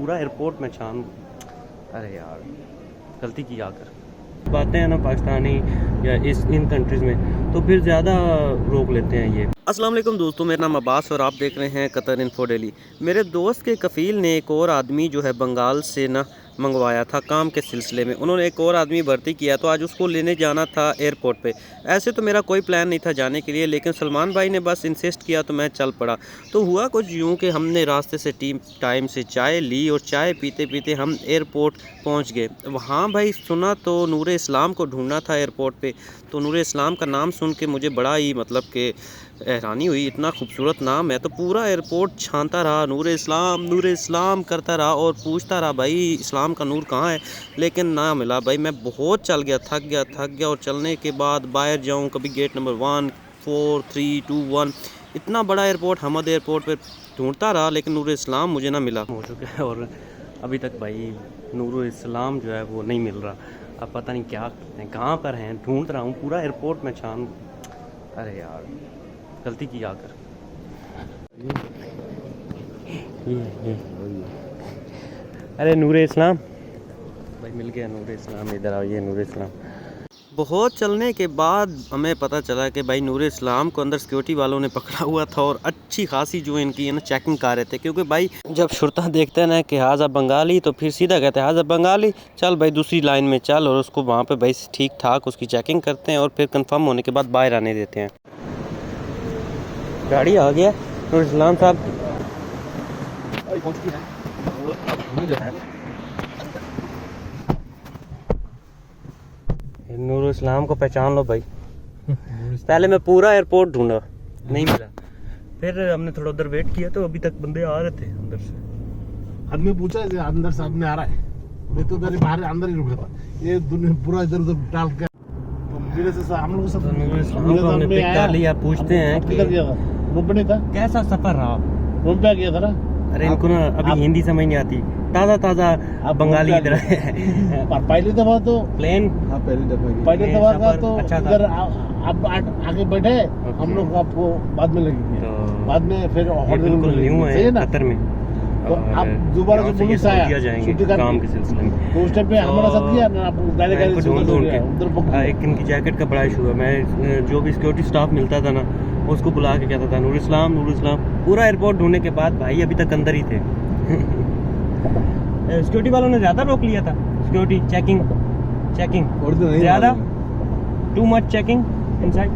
पूरा एयरपोर्ट में छान। अरे यार गलती की आकर बातें हैं ना पाकिस्तानी या इन कंट्रीज़ में, तो फिर ज़्यादा रोक लेते हैं ये। अस्सलाम वालेकुम दोस्तों, मेरा नाम अब्बास और आप देख रहे हैं कतर इन्फो डेली। मेरे दोस्त के कफ़ील ने एक और आदमी जो है बंगाल से ना मंगवाया था काम के सिलसिले में। उन्होंने एक और आदमी भर्ती किया तो आज उसको लेने जाना था एयरपोर्ट पे। ऐसे तो मेरा कोई प्लान नहीं था जाने के लिए, लेकिन सलमान भाई ने बस इंसिस्ट किया तो मैं चल पड़ा। तो हुआ कुछ यूँ कि हमने रास्ते से टाइम से चाय ली और चाय पीते पीते हम एयरपोर्ट पहुँच गए। वहाँ भाई सुना तो नूरे इस्लाम को ढूंढना था एयरपोर्ट पर। तो नूरे इस्लाम का नाम सुन के मुझे बड़ा ही मतलब कि हैरानी हुई, इतना खूबसूरत नाम है। तो पूरा एयरपोर्ट छानता रहा, नूरे इस्लाम करता रहा और पूछता रहा भाई इस्लाम का नूर कहाँ है, लेकिन ना मिला। भाई मैं बहुत चल गया, थक गया और चलने के बाद बाहर जाऊँ, कभी गेट नंबर 1 4 3 2 1 इतना बड़ा एयरपोर्ट हमद एयरपोर्ट पर ढूंढता रहा, लेकिन नूर इस्लाम मुझे ना मिला हो चुका है। और अभी तक भाई नूर इस्लाम जो है वो नहीं मिल रहा। अब पता नहीं क्या करते हैं, कहाँ पर हैं, ढूंढ रहा हूँ पूरा एयरपोर्ट में छान। अरे यार गलती की आकर ये। अरे नूरे इस्लाम भाई मिल गया, नूरे इस्लाम इधर आओ, ये नूरे इस्लाम। बहुत चलने के बाद हमें पता चला कि भाई नूरे इस्लाम को अंदर सिक्योरिटी वालों ने पकड़ा हुआ था और अच्छी खासी जो इनकी है ना चेकिंग कर रहे थे। क्योंकि भाई जब शुरता देखते हैं ना कि हाजा बंगाली तो फिर सीधा कहते हैं हाजा बंगाली, चल भाई दूसरी लाइन में चल, और उसको वहाँ पे भाई ठीक ठाक उसकी चेकिंग करते हैं और फिर कंफर्म होने के बाद बाहर आने देते हैं। गाड़ी आ गया नूर इस्लाम साहब नूर इस्लाम को पहचान लो भाई। पहले मैं पूरा एयरपोर्ट ढूंढा, नहीं मिला। फिर हमने थोड़ा उधर वेट किया तो अभी तक बंदे आ रहे थे अंदर से। आदमी पूछा अंदर से आदमी आ रहा है, मैं तो मेरे बाहर अंदर ही रुका था। ये दुनिया पूरा इधर उधर डाल के तो हम लोग सब नूर इस्लाम को हमने पिक कर लिया। पूछते हैं कि रोपने था, कैसा सफर रहा। रोपया गया था ना। अरे इनको ना अभी हिंदी समझ नहीं आती, ताज़ा बंगाली इधर है। पहली दफा तो प्लेन पहली दफा का तो अच्छा था। इधर आप आगे बैठे, हम लोग आपको बाद में लगेंगे, तो बाद में फिर बिल्कुल न्यू है कतर में। तो आप दोबारा जो पुलिस आया जाएंगे काम के सिलसिले में, तो उस टाइम पे हमारा साथ किया ना, आप गाड़ी ढूंढ के एक इनकी जैकेट का बड़ा इशू है। मैं जो भी सिक्योरिटी स्टाफ मिलता था ना उसको बुला के कहता था नूर इस्लाम। पूरा एयरपोर्ट ढूंढने के बाद भाई अभी तक अंदर ही थे। सिक्योरिटी वालों ने ज़्यादा रोक लिया था। सिक्योरिटी चेकिंग ज़्यादा, too much checking inside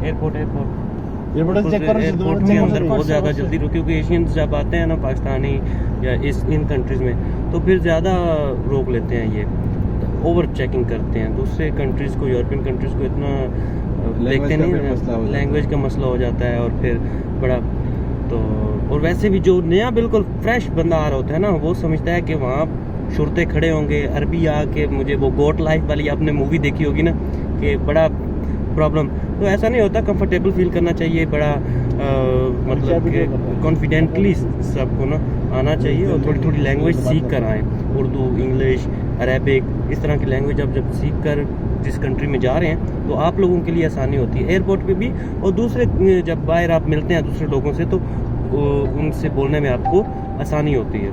airport के अंदर बहुत ज़्यादा जल्दी रुकी। क्योंकि एशियंस जब आते हैं ना पाकिस्तानी या इन कंट्रीज़ में, तो फिर ज़्यादा रोक लेते हैं, ये ओवर चेकिंग करते हैं। दूसरे कंट्रीज़ को, यूरोपियन कंट्रीज़ को इतना देखते नहीं, लैंग्वेज का मसला हो जाता है और फिर बड़ा तो। और वैसे भी जो नया बिल्कुल फ्रेश बंदा आ रहा होता है ना, वो समझता है कि वहाँ शुरते खड़े होंगे, अरबी आके मुझे वो गोट लाइफ वाली आपने मूवी देखी होगी ना, कि बड़ा प्रॉब्लम। तो ऐसा नहीं होता, कंफर्टेबल फील करना चाहिए, बड़ा मतलब कॉन्फिडेंटली सबको ना आना चाहिए और थोड़ी थोड़ी लैंग्वेज सीख कर आएँ। उर्दू, इंग्लिश, अरेबिक, इस तरह की लैंग्वेज जब सीख कर जिस कंट्री में जा रहे हैं तो आप लोगों के लिए आसानी होती है एयरपोर्ट पे भी। और दूसरे जब बाहर आप मिलते हैं दूसरे लोगों से तो उनसे बोलने में आपको आसानी होती है।